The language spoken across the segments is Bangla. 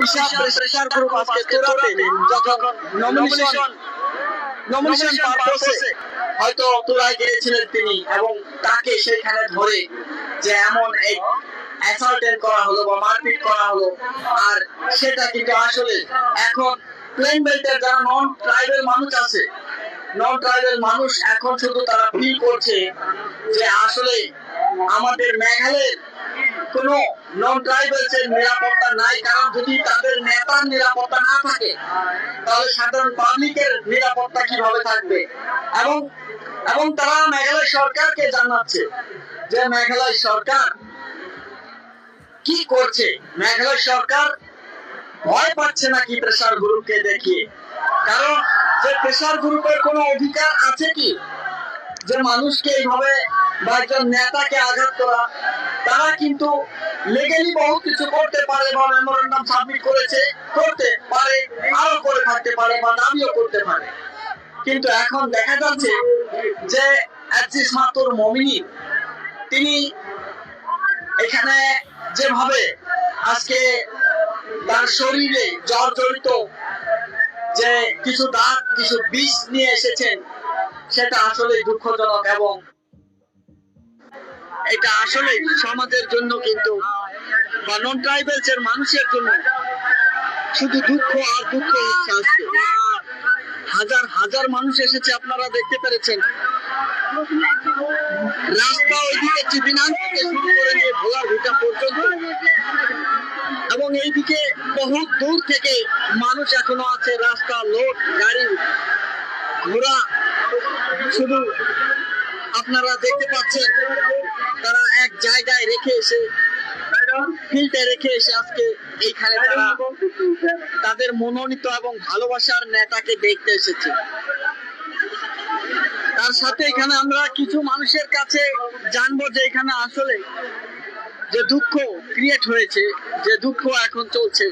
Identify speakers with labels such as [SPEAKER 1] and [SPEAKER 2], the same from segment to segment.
[SPEAKER 1] বিশাল প্রেসার গ্রুপ আজকে তোরাতে যখন নমিনেশন পারপোসে হয়তো তোরাই গিয়েছিলেন তিনি, এবং তাকে সেখানে ধরে যে এমন এক অ্যাসাল্টেন্ট করা হলো বা মারপিট করা হলো। আর সেটা কিন্তু আসলে এখন প্লেন বেল্টের যারা নন ট্রাইবাল মানুষ আছে, নন ট্রাইবাল মানুষ এখন শুধু তারা ফিল করছে যে আসলে আমাদের মেঘালয়ের কোন নন ট্রাইবালস এর নিরাপত্তা নাই। কারণ যদি তাদের নেতার নিরাপত্তা না থাকে তাহলে সাধারণ পাবলিকের নিরাপত্তা কিভাবে থাকবে? এবং এবং তারা মেঘালয় সরকারকে জানাচ্ছে যে মেঘালয় সরকার কি করছে। মেঘালয় সরকার ভয় পাচ্ছে নাকি প্রেসার গ্রুপকে দেখিয়ে? কারণ যে প্রেসার গ্রুপের কোনো অধিকার আছে কি যে মানুষকে এইভাবে বা একজন নেতাকে আঘাত করা? তারা কিন্তু লিগ্যালি বহুত কিছু করতে পারে বা মেমোরেন্ডাম সাবমিট করেছে, করতে পারে, আরো করে থাকতে পারে বা দাবিও করতে পারে। কিন্তু এখন দেখা যাচ্ছে যে আজিজ মাতুর মমিনী তিনি এখানে যেভাবে আজকে তার শরীরে জর্জরিত যে কিছু দাগ, কিছু বিষ নিয়ে এসেছেন, সেটা আসলে দুঃখজনক। এবং এটা আসলে সমাজের জন্য কিন্তু বা নন ট্রাইবালস এর মানুষের জন্য শুধু দুঃখ আর দুঃখ হচ্ছে। আজকে হাজার হাজার মানুষ এসেছে, আপনারা দেখতে পেরেছেন। রাস্তা ওইদিকে চিবিনান থেকে শুরু করে নিয়ে ভোলার ভিটা পর্যন্ত, এবং এইদিকে বহুত দূর থেকে মানুষ এখনো আছে। রাস্তা লোড, গাড়ি ঘোড়া শুধু আপনারা দেখতে পাচ্ছেন। তারা এক জায়গায় রেখে এসে, ফিল্ডে রেখে এসে আজকে এইখানে তারা তাদের মনোনীত এবং ভালোবাসার নেতাকে দেখতে এসেছে। তার সাথে এখানে আমরা কিছু মানুষের কাছে জানবো যে এখানে আসলে যে দুঃখ ক্রিয়েট হয়েছে, যে দুঃখ এখন চলছে,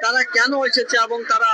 [SPEAKER 1] তারা কেন এসেছে এবং তারা